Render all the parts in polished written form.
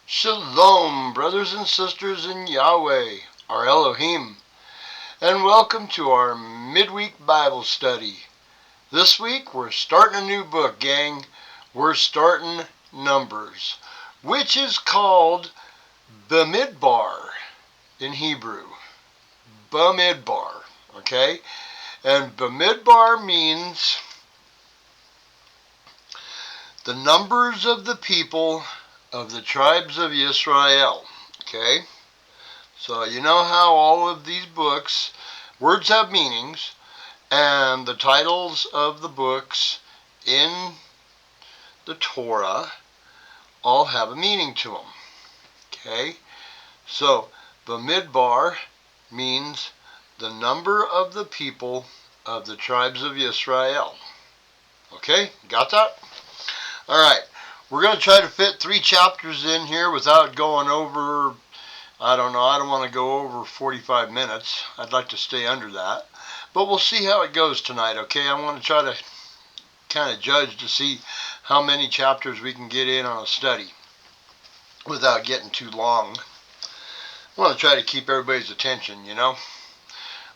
Shalom, brothers and sisters in Yahweh, our Elohim, and welcome to our Midweek Bible study. This week we're starting a new book, gang. We're starting Numbers, which is called Bemidbar in Hebrew. Bemidbar, okay? And Bemidbar means the numbers of the people of the tribes of Israel, okay? So you know how all of these books, words have meanings, and the titles of the books in the Torah all have a meaning to them, okay? So Bemidbar means the number of the people of the tribes of Israel. Okay, got that? All right. We're going to try to fit 3 chapters in here without going over, I don't want to go over 45 minutes. I'd like to stay under that. But we'll see how it goes tonight, okay? I want to try to kind of judge to see how many chapters we can get in on a study without getting too long. I want to try to keep everybody's attention, you know?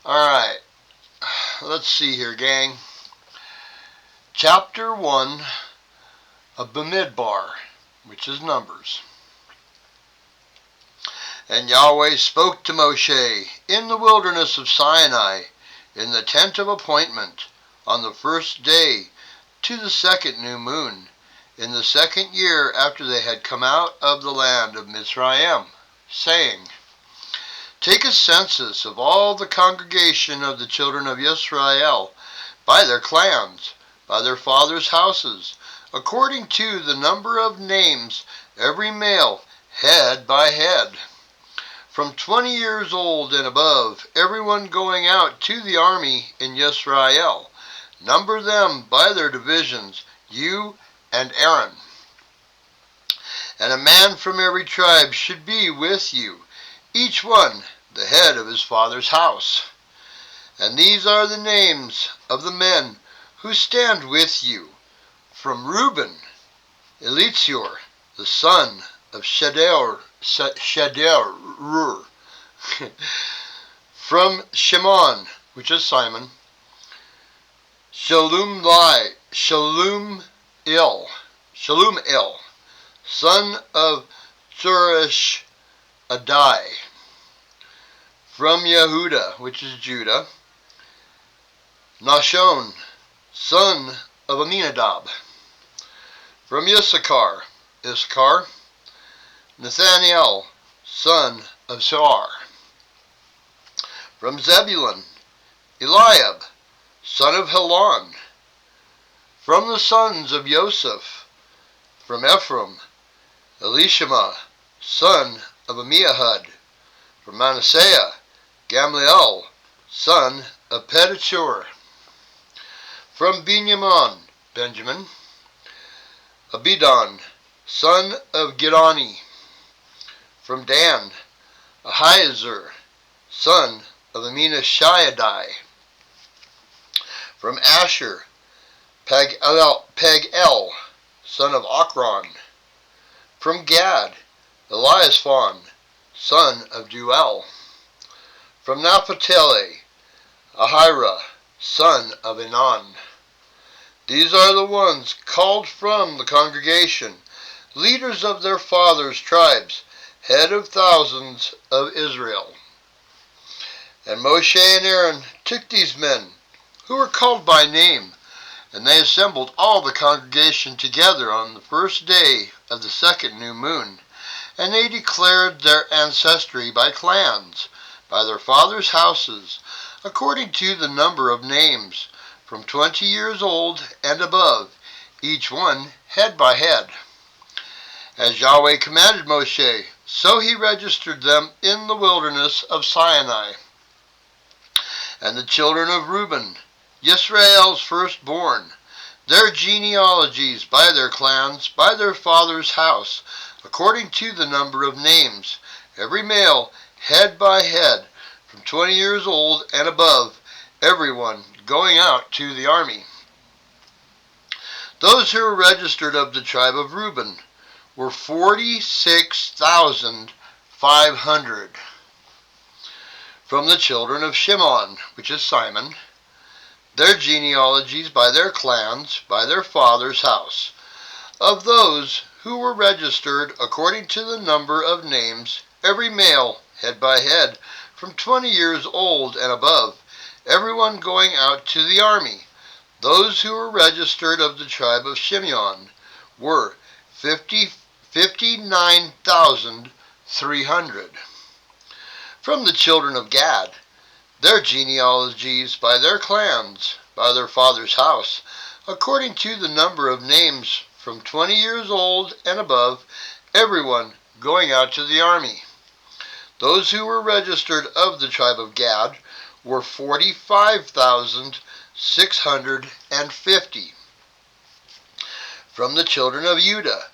All right. Let's see here, gang. Chapter 1 of Bemidbar, which is Numbers. And Yahweh spoke to Moshe in the wilderness of Sinai, in the tent of appointment, on the first day to the second new moon, in the 2nd year after they had come out of the land of Mizraim, saying, Take a census of all the congregation of the children of Israel, by their clans, by their fathers' houses, according to the number of names, every male, head by head. From 20 years old and above, everyone going out to the army in Israel. Number them by their divisions, you and Aaron. And a man from every tribe should be with you, each one the head of his father's house. And these are the names of the men who stand with you. From Reuben, Elitzur, the son of Shedeur. From Shimon, which is Simon, Shalumel, son of Zurish Adai. From Yehuda, which is Judah, Nashon, son of Aminadab. From Issachar, Nathaniel, son of Zoar. From Zebulun, Eliab, son of Helon. From the sons of Joseph, from Ephraim, Elishama, son of Amihud. From Manasseh, Gamliel, son of Pedahzur. From Benjamin, Abidan, son of Gidoni. From Dan, Ahiezer, son of Aminashadai. From Asher, Pagel, son of Ochran. From Gad, Eliasphon, son of Duel. From Naphtali, Ahira, son of Enan. These are the ones called from the congregation, leaders of their fathers' tribes, head of thousands of Israel. And Moshe and Aaron took these men, who were called by name, and they assembled all the congregation together on the first day of the 2nd new moon, and they declared their ancestry by clans, by their fathers' houses, according to the number of names, from 20 years old and above, each one head by head. As Yahweh commanded Moshe, so he registered them in the wilderness of Sinai. And the children of Reuben, Yisrael's firstborn, their genealogies by their clans, by their father's house, according to the number of names, every male head by head, from 20 years old and above, everyone going out to the army. Those who were registered of the tribe of Reuben were 46,500. From the children of Shimon, which is Simon, their genealogies by their clans, by their father's house, of those who were registered according to the number of names, every male, head by head, from 20 years old and above, everyone going out to the army. Those who were registered of the tribe of Simeon were 59,300. From the children of Gad, their genealogies by their clans, by their father's house, according to the number of names, from 20 years old and above, everyone going out to the army. Those who were registered of the tribe of Gad were 45,650. From the children of Judah,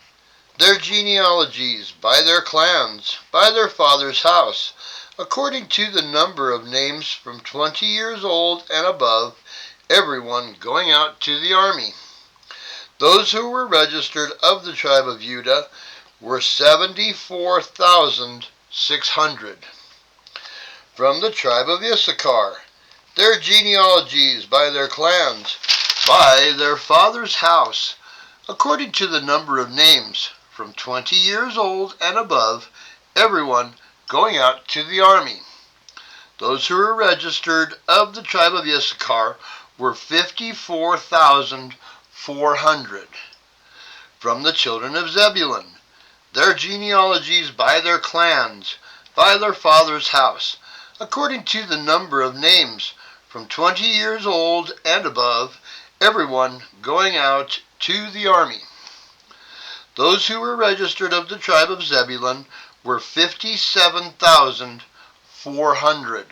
their genealogies by their clans, by their father's house, according to the number of names, from 20 years old and above, everyone going out to the army. Those who were registered of the tribe of Judah were 74,600. From the tribe of Issachar, their genealogies by their clans, by their father's house, according to the number of names, from 20 years old and above, everyone going out to the army. Those who were registered of the tribe of Issachar were 54,400. From the children of Zebulun, their genealogies by their clans, by their father's house, according to the number of names, from 20 years old and above, everyone going out to the army. Those who were registered of the tribe of Zebulun were 57,400.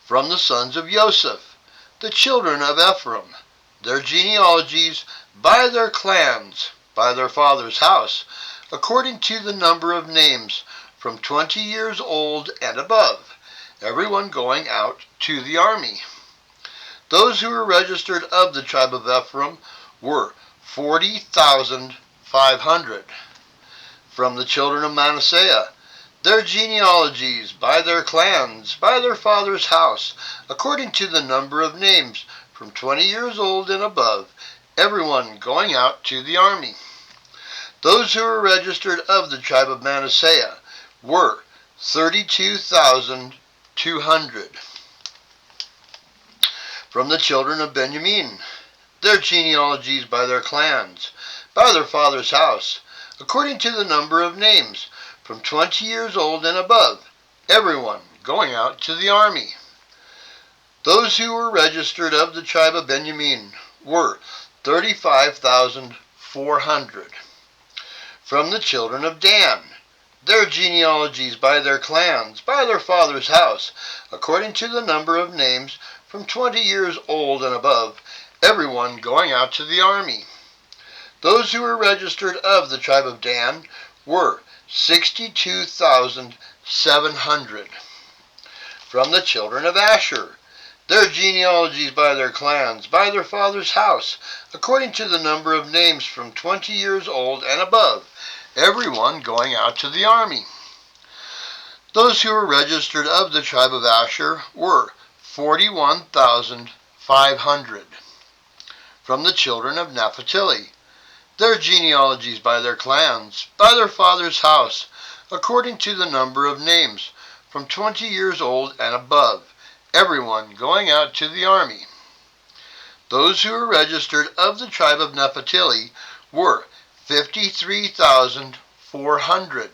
From the sons of Joseph, the children of Ephraim, their genealogies by their clans, by their father's house, according to the number of names, from 20 years old and above, everyone going out to the army. Those who were registered of the tribe of Ephraim were 40,500. From the children of Manasseh, their genealogies by their clans, by their father's house, according to the number of names, from 20 years old and above, everyone going out to the army. Those who were registered of the tribe of Manasseh were 32,200. From the children of Benjamin, their genealogies by their clans, by their father's house, according to the number of names, from 20 years old and above, everyone going out to the army. Those who were registered of the tribe of Benjamin were 35,400. From the children of Dan, their genealogies by their clans, by their father's house, according to the number of names, from 20 years old and above, everyone going out to the army. Those who were registered of the tribe of Dan were 62,700. From the children of Asher, their genealogies by their clans, by their father's house, according to the number of names, from 20 years old and above, everyone going out to the army. Those who were registered of the tribe of Asher were 41,500. From the children of Naphtali, their genealogies by their clans, by their father's house, according to the number of names, from 20 years old and above, everyone going out to the army. Those who were registered of the tribe of Naphtali were 53,400.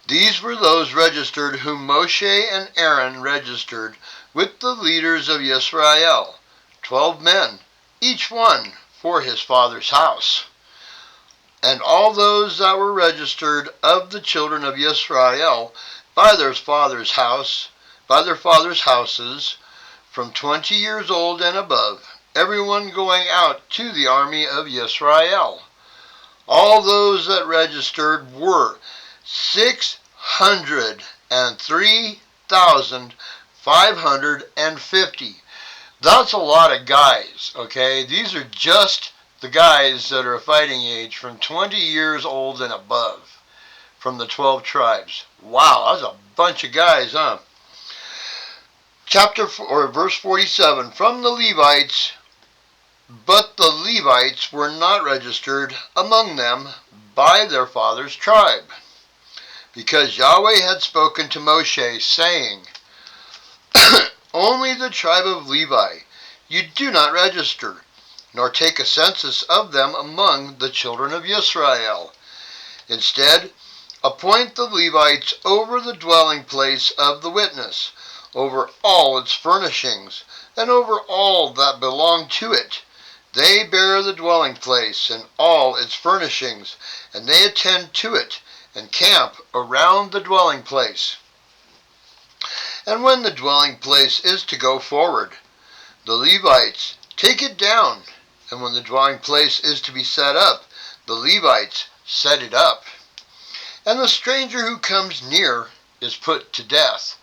These were those registered whom Moshe and Aaron registered with the leaders of Israel, 12 men, each one for his father's house. And all those that were registered of the children of Israel by their father's house, by their father's houses, from 20 years old and above, everyone going out to the army of Israel. All those that registered were 603,550. That's a lot of guys, okay? These are just the guys that are a fighting age from 20 years old and above from the 12 tribes. Wow, that's a bunch of guys, huh? Verse 47, from the Levites, but the Levites were not registered among them by their father's tribe, because Yahweh had spoken to Moshe, saying, only the tribe of Levi you do not register, nor take a census of them among the children of Israel. Instead, appoint the Levites over the dwelling place of the witness, over all its furnishings, and over all that belong to it. They bear the dwelling place and all its furnishings, and they attend to it, and camp around the dwelling place. And when the dwelling place is to go forward, the Levites take it down, and when the dwelling place is to be set up, the Levites set it up. And the stranger who comes near is put to death.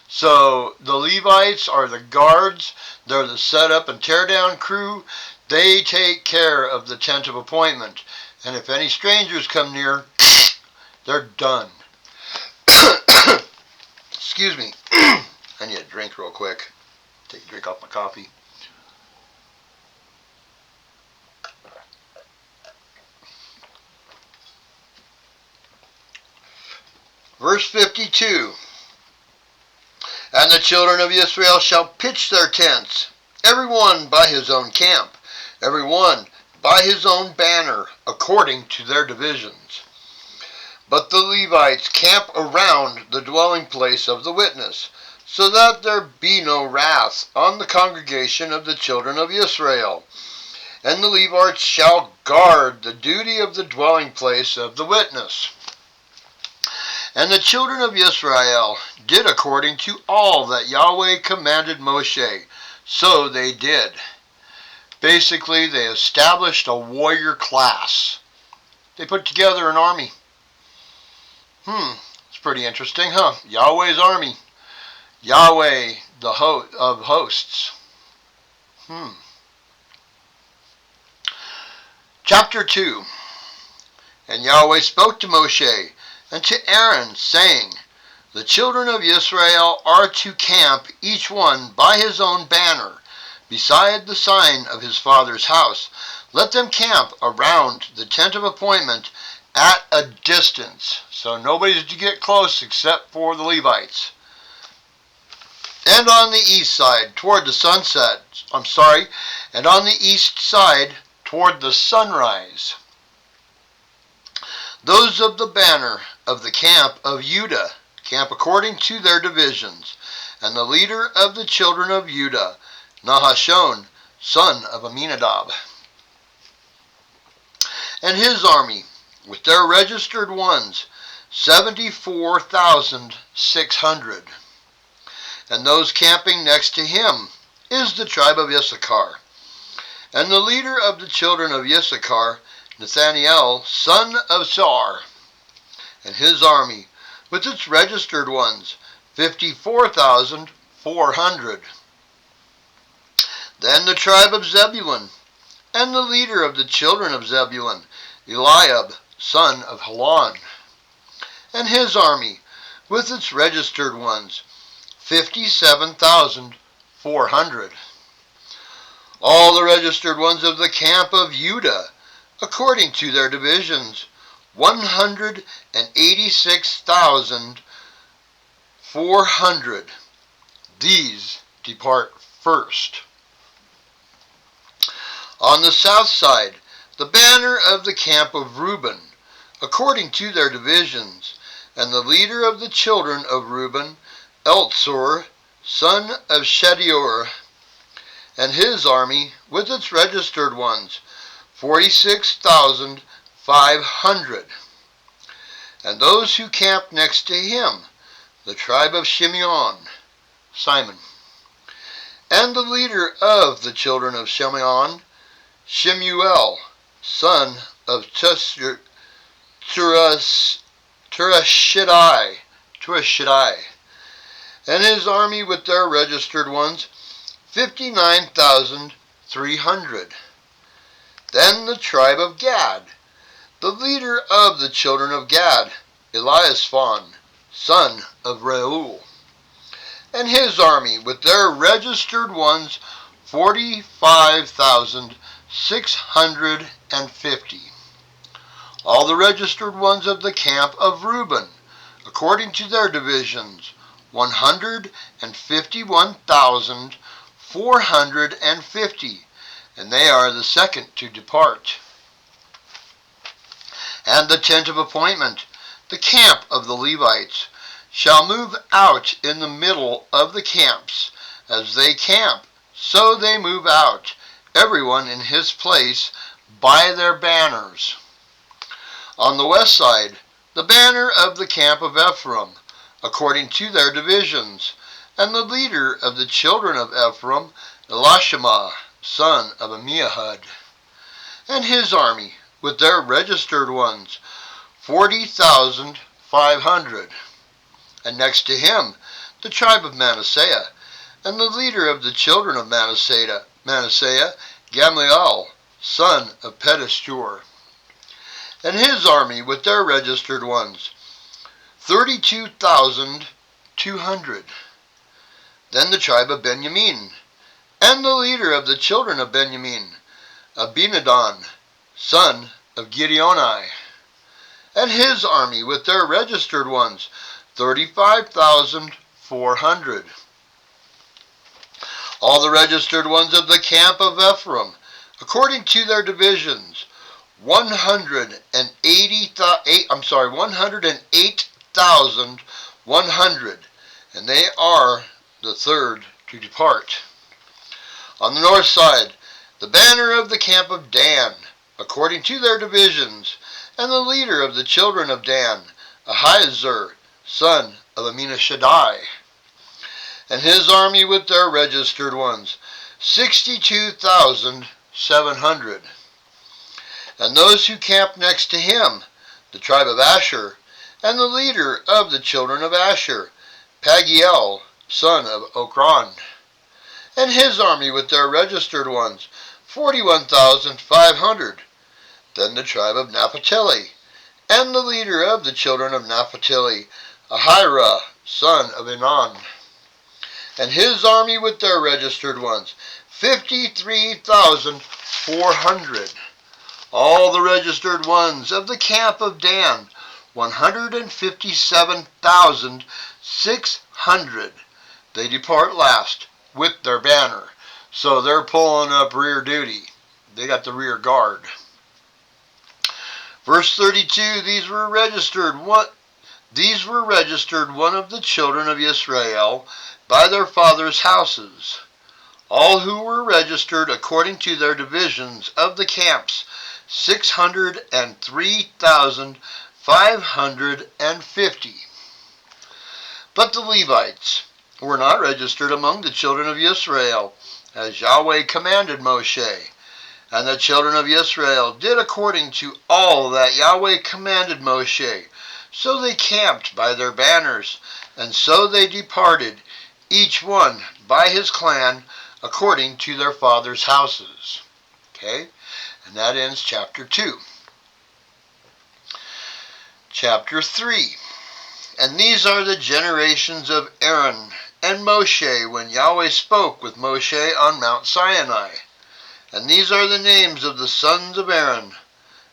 So the Levites are the guards, they're the set up and tear down crew. They take care of the tent of appointment. And if any strangers come near, they're done. Excuse me. I need a drink real quick. Take a drink off my coffee. Verse 52. And the children of Israel shall pitch their tents, every one by his own camp, every one by his own banner, according to their divisions. But the Levites camp around the dwelling place of the witness, so that there be no wrath on the congregation of the children of Israel. And the Levites shall guard the duty of the dwelling place of the witness. And the children of Israel did according to all that Yahweh commanded Moshe. So they did. Basically, they established a warrior class. They put together an army. It's pretty interesting, huh? Yahweh's army. Yahweh, the of hosts. Chapter 2. And Yahweh spoke to Moshe and to Aaron, saying, the children of Israel are to camp each one by his own banner, beside the sign of his father's house. Let them camp around the tent of appointment at a distance. So nobody's to get close except for the Levites. And on the east side toward the sunset, and on the east side toward the sunrise. Those of the banner of the camp of Judah camp according to their divisions, and the leader of the children of Judah, Nahashon, son of Aminadab, and his army, with their registered ones, 74,600. And those camping next to him is the tribe of Issachar. And the leader of the children of Issachar, Nathaniel, son of Sar, and his army, with its registered ones, 54,400. Then the tribe of Zebulun, and the leader of the children of Zebulun, Eliab, son of Helon, and his army, with its registered ones, 57,400. All the registered ones of the camp of Judah, according to their divisions, 186,400. These depart first. On the south side, the banner of the camp of Reuben, according to their divisions, and the leader of the children of Reuben, Eltsur, son of Shedeur, and his army, with its registered ones, 46,500. And those who camped next to him, the tribe of Simeon, Simon. And the leader of the children of Simeon, Shemuel, son of Turashidai, and his army with their registered ones, 59,300. Then the tribe of Gad. The leader of the children of Gad, Eliasaphan, son of Reuel, and his army with their registered ones, 45,650. All the registered ones of the camp of Reuben, according to their divisions, 151,450, and they are the second to depart. And the tent of appointment, the camp of the Levites, shall move out in the middle of the camps. As they camp, so they move out, everyone in his place, by their banners. On the west side, the banner of the camp of Ephraim, according to their divisions, and the leader of the children of Ephraim, Elishama, son of Ammihud, and his army, with their registered ones, 40,500. And next to him, the tribe of Manasseh, and the leader of the children of Manasseh, Gamaliel, son of Pedashur, and his army with their registered ones, 32,200. Then the tribe of Benjamin, and the leader of the children of Benjamin, Abinadab, son of Gideoni, and his army with their registered ones, 35,400. All the registered ones of the camp of Ephraim, according to their divisions, 108,100, and they are the third to depart. On the north side, the banner of the camp of Dan, according to their divisions, and the leader of the children of Dan, Ahiezer, son of Amminashadai, and his army with their registered ones, 62,700. And those who camp next to him, the tribe of Asher, and the leader of the children of Asher, Pagiel, son of Okran, and his army with their registered ones, 41,500. Then the tribe of Naphtali, and the leader of the children of Naphtali, Ahira, son of Enan, and his army with their registered ones, 53,400. All the registered ones of the camp of Dan, 157,600. They depart last with their banner. So they're pulling up rear duty. They got the rear guard. Verse 32, these were registered one of the children of Israel by their fathers' houses. All who were registered according to their divisions of the camps, 603,550. But the Levites were not registered among the children of Israel, as Yahweh commanded Moshe. And the children of Israel did according to all that Yahweh commanded Moshe. So they camped by their banners, and so they departed, each one by his clan, according to their fathers' houses. Okay? And that ends chapter 2. Chapter 3. And these are the generations of Aaron and Moshe when Yahweh spoke with Moshe on Mount Sinai. And these are the names of the sons of Aaron: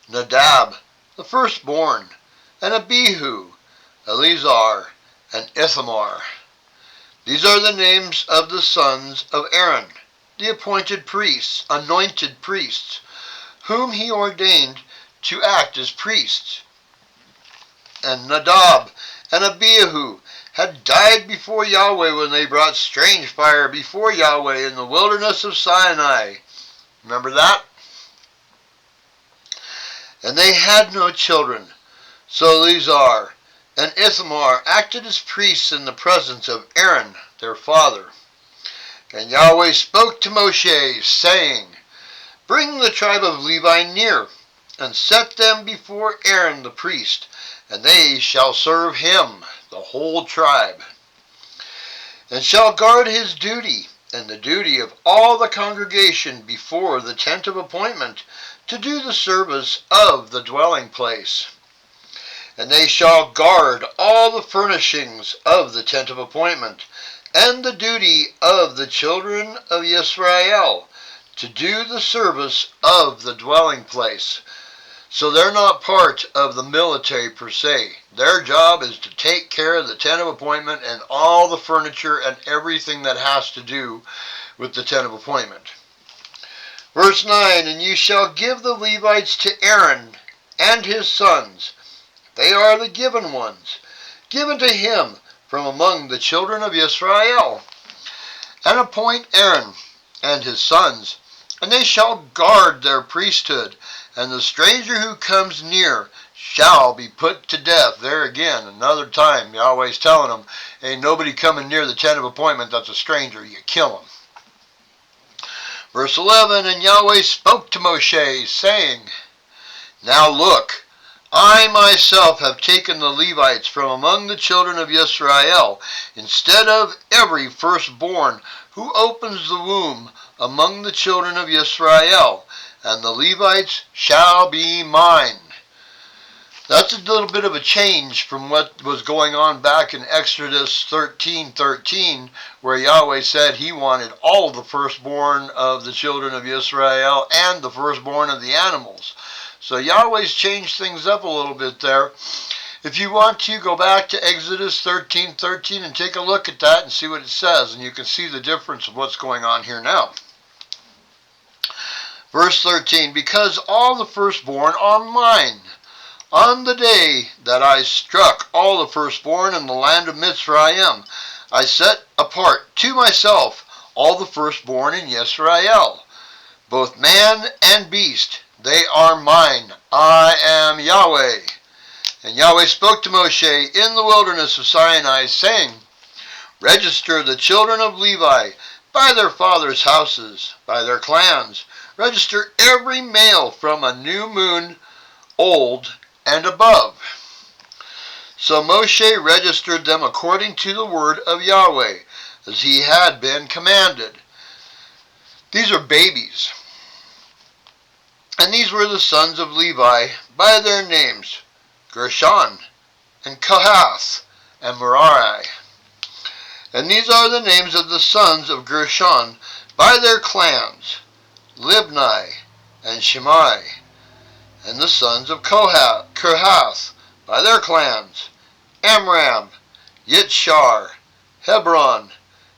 Nadab, the firstborn, and Abihu, Eleazar, and Ithamar. These are the names of the sons of Aaron, the appointed priests, anointed priests, whom he ordained to act as priests. And Nadab and Abihu had died before Yahweh when they brought strange fire before Yahweh in the wilderness of Sinai. Remember that? And they had no children. So Eleazar and Ithamar acted as priests in the presence of Aaron, their father. And Yahweh spoke to Moshe, saying, Bring the tribe of Levi near, and set them before Aaron the priest, and they shall serve him, the whole tribe, and shall guard his duty, and the duty of all the congregation before the tent of appointment, to do the service of the dwelling place. And they shall guard all the furnishings of the tent of appointment, and the duty of the children of Israel, to do the service of the dwelling place. So they're not part of the military per se. Their job is to take care of the tent of appointment and all the furniture and everything that has to do with the tent of appointment. Verse 9, and you shall give the Levites to Aaron and his sons. They are the given ones, given to him from among the children of Israel. And appoint Aaron and his sons, and they shall guard their priesthood, and the stranger who comes near shall be put to death. There again, another time, Yahweh's telling them, ain't nobody coming near the tent of appointment that's a stranger. You kill him. Verse 11, and Yahweh spoke to Moshe, saying, now look, I myself have taken the Levites from among the children of Israel, instead of every firstborn who opens the womb among the children of Israel, and the Levites shall be mine. That's a little bit of a change from what was going on back in Exodus 13:13, where Yahweh said he wanted all the firstborn of the children of Israel and the firstborn of the animals. So Yahweh's changed things up a little bit there. If you want to, go back to Exodus 13:13 and take a look at that and see what it says, and you can see the difference of what's going on here now. Verse 13, because all the firstborn are mine. On the day that I struck all the firstborn in the land of Mitzrayim, I set apart to myself all the firstborn in Israel, both man and beast. They are mine. I am Yahweh. And Yahweh spoke to Moshe in the wilderness of Sinai, saying, register the children of Levi by their fathers' houses, by their clans. Register every male from a new moon old and above. So Moshe registered them according to the word of Yahweh, as he had been commanded. These are babies. And these were the sons of Levi by their names, Gershon, and Kohath, and Merari. And these are the names of the sons of Gershon by their clans, Libni, and Shimei. And the sons of Kohath by their clans, Amram, Yitzhar, Hebron,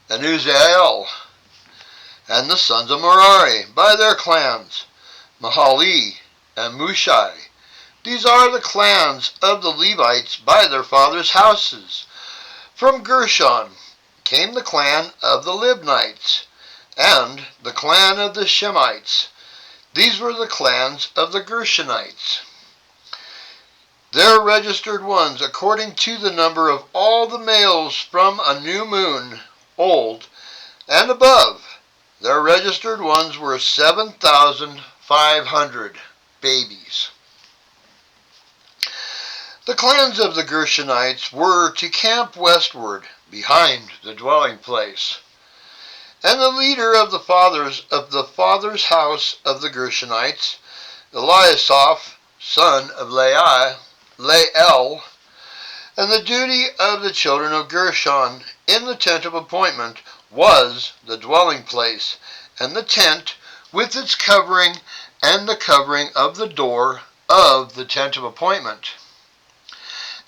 and Uzziel. And the sons of Merari by their clans, Mahali, and Mushai. These are the clans of the Levites by their fathers' houses. From Gershon came the clan of the Libnites, and the clan of the Shemites. These were the clans of the Gershonites. Their registered ones, according to the number of all the males from a new moon, old and above, their registered ones were 7,500 babies. The clans of the Gershonites were to camp westward, behind the dwelling place. And the leader of the father's house of the Gershonites, Eliasaph, son of Lael, and the duty of the children of Gershon in the tent of appointment was the dwelling place, and the tent with its covering, and the covering of the door of the tent of appointment,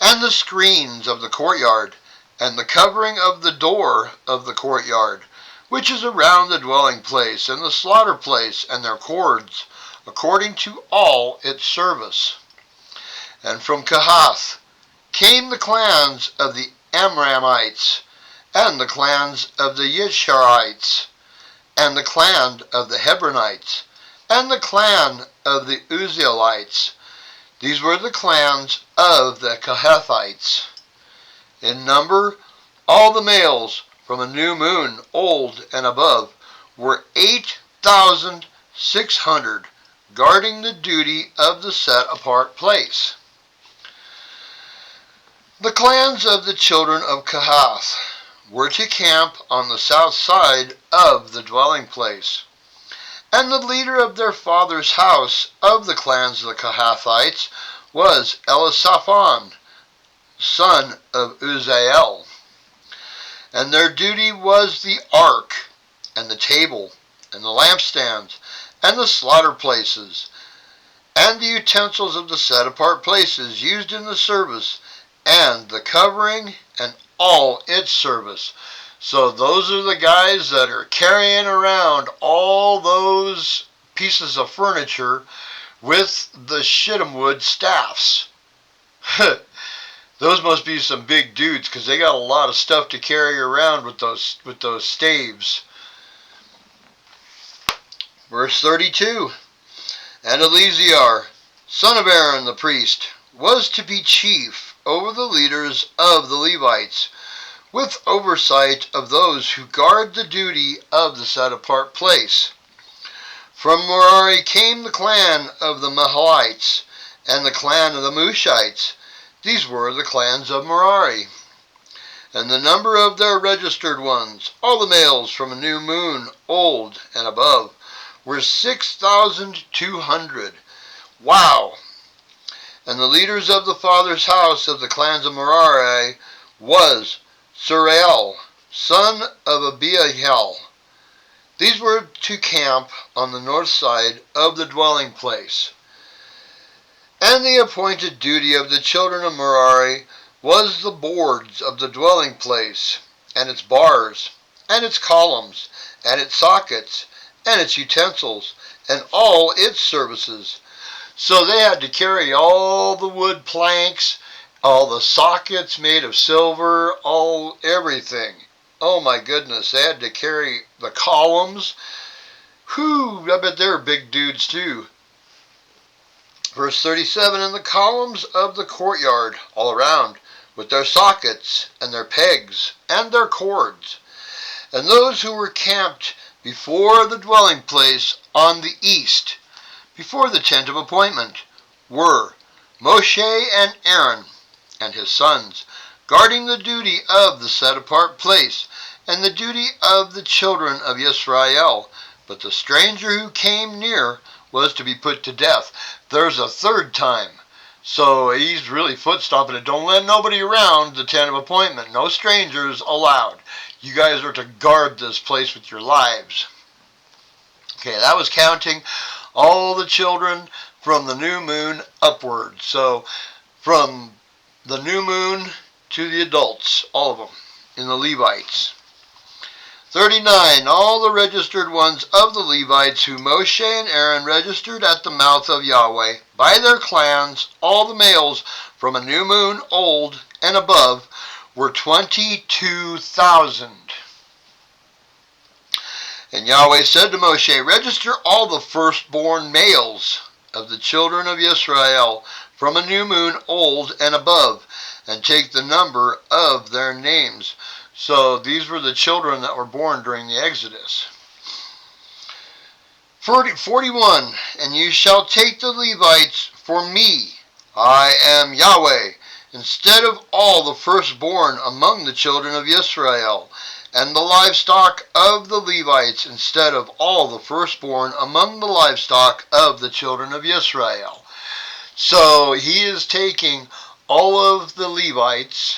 and the screens of the courtyard, and the covering of the door of the courtyard, which is around the dwelling place, and the slaughter place, and their cords, according to all its service. And from Kohath came the clans of the Amramites, and the clans of the Yisharites, and the clan of the Hebronites, and the clan of the Uzzielites. These were the clans of the Kohathites. In number, all the males from a new moon, old and above, were 8,600, guarding the duty of the set-apart place. The clans of the children of Kohath were to camp on the south side of the dwelling place. And the leader of their father's house of the clans of the Kohathites was Elisaphan, son of Uzziel. And their duty was the ark, and the table, and the lampstands, and the slaughter places, and the utensils of the set-apart places used in the service, and the covering, and all its service. So those are the guys that are carrying around all those pieces of furniture with the shittim wood staffs. Those must be some big dudes, because they got a lot of stuff to carry around with those staves. Verse 32. And Eleazar, son of Aaron the priest, was to be chief over the leaders of the Levites, with oversight of those who guard the duty of the set-apart place. From Merari came the clan of the Mahalites, and the clan of the Mushites. These were the clans of Merari. And the number of their registered ones, all the males from a new moon, old and above, were 6,200. Wow! And the leaders of the father's house of the clans of Merari was Suriel, son of Abihail. These were to camp on the north side of the dwelling place. And the appointed duty of the children of Merari was the boards of the dwelling place, and its bars, and its columns, and its sockets, and its utensils, and all its services. So they had to carry all the wood planks, all the sockets made of silver, everything. Oh my goodness, they had to carry the columns. Whew, I bet they're big dudes too. Verse 37, and the columns of the courtyard all around, with their sockets, and their pegs, and their cords. And those who were camped before the dwelling place on the east, before the tent of appointment, were Moshe and Aaron and his sons, guarding the duty of the set-apart place, and the duty of the children of Israel. But the stranger who came near was to be put to death. There's a third time. So he's really foot-stomping it. Don't let nobody around the tent of appointment. No strangers allowed. You guys are to guard this place with your lives. Okay, that was counting all the children from the new moon upward. So from the new moon to the adults, all of them, in the Levites. 39, all the registered ones of the Levites who Moshe and Aaron registered at the mouth of Yahweh, by their clans, all the males from a new moon old and above, were 22,000. And Yahweh said to Moshe, register all the firstborn males of the children of Israel from a new moon old and above, and take the number of their names. So these were the children that were born during the Exodus. 41, and you shall take the Levites for me. I am Yahweh, instead of all the firstborn among the children of Israel, and the livestock of the Levites, instead of all the firstborn among the livestock of the children of Israel. So he is taking all of the Levites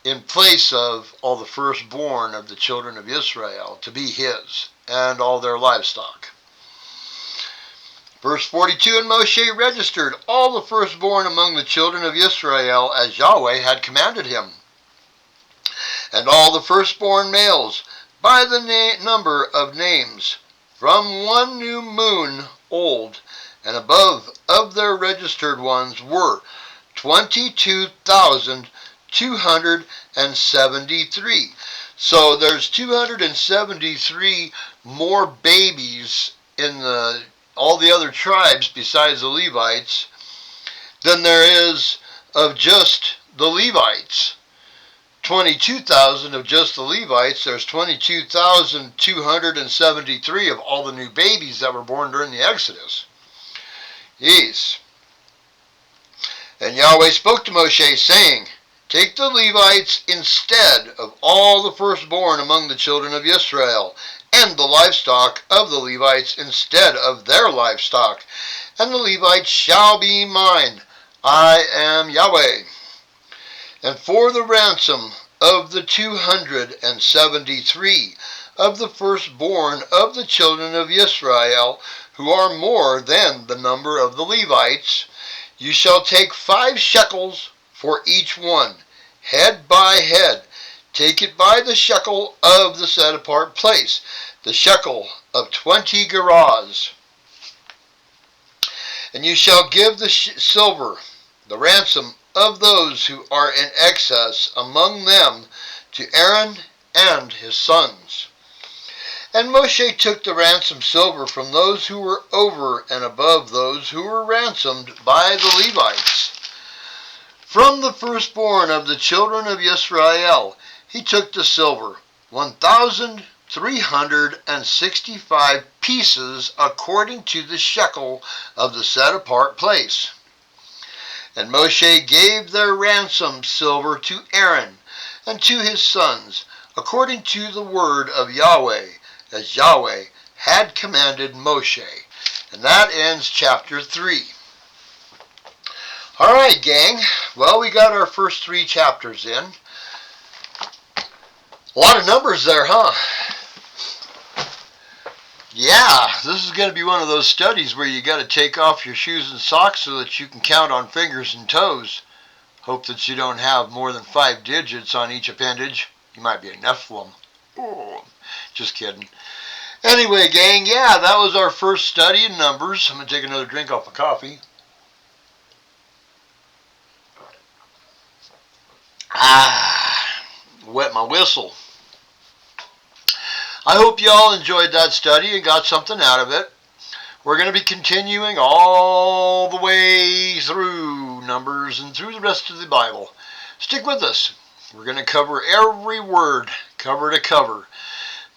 in place of all the firstborn of the children of Israel to be his, and all their livestock. Verse 42, and Moshe registered all the firstborn among the children of Israel as Yahweh had commanded him, and all the firstborn males by the number of names, from one new moon old and above of their registered ones were 22,273. So there's 273 more babies in all the other tribes besides the Levites than there is of just the Levites. 22,000 of just the Levites. There's 22,273 of all the new babies that were born during the Exodus. Yes. And Yahweh spoke to Moshe, saying, take the Levites instead of all the firstborn among the children of Israel, and the livestock of the Levites instead of their livestock. And the Levites shall be mine. I am Yahweh. And for the ransom of the 273 of the firstborn of the children of Israel, who are more than the number of the Levites, you shall take 5 shekels for each one, head by head. Take it by the shekel of the set apart place, the shekel of 20 gerahs. And you shall give the silver, the ransom of those who are in excess among them, to Aaron and his sons. And Moshe took the ransom silver from those who were over and above those who were ransomed by the Levites. From the firstborn of the children of Israel, he took the silver, 1,365 pieces according to the shekel of the set apart place. And Moshe gave their ransom silver to Aaron and to his sons, according to the word of Yahweh, as Yahweh had commanded Moshe. And that ends chapter 3. Alright, gang. Well, we got our first 3 chapters in. A lot of numbers there, huh? Yeah, this is going to be one of those studies where you got to take off your shoes and socks so that you can count on fingers and toes. Hope that you don't have more than 5 digits on each appendage. You might be a Nephilim. Oh, just kidding. Anyway, gang, yeah, that was our first study in Numbers. I'm going to take another drink off my coffee. Wet my whistle. I hope you all enjoyed that study and got something out of it. We're going to be continuing all the way through Numbers and through the rest of the Bible. Stick with us. We're going to cover every word, cover to cover.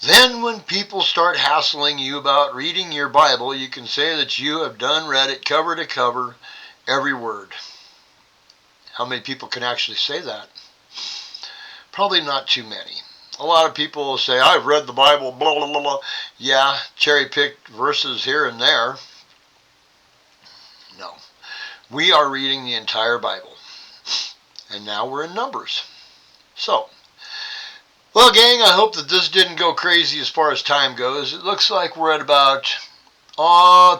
Then when people start hassling you about reading your Bible, you can say that you have done read it cover to cover, every word. How many people can actually say that? Probably not too many. A lot of people will say, I've read the Bible, blah, blah, blah, blah. Yeah, cherry-picked verses here and there. No. We are reading the entire Bible. And now we're in Numbers. So, well, gang, I hope that this didn't go crazy as far as time goes. It looks like we're at about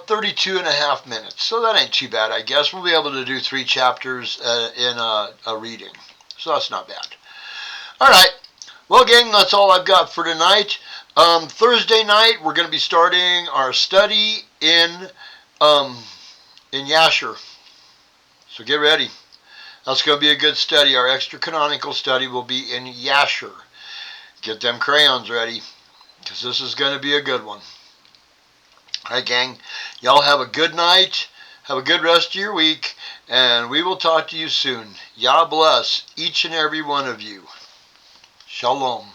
32 and a half minutes. So that ain't too bad, I guess. We'll be able to do 3 chapters in a reading. So that's not bad. All right. Well, gang, that's all I've got for tonight. Thursday night, we're going to be starting our study in Yasher. So get ready. That's going to be a good study. Our extra canonical study will be in Yasher. Get them crayons ready, because this is going to be a good one. All right, gang. Y'all have a good night. Have a good rest of your week, and we will talk to you soon. Yah bless each and every one of you. Shalom.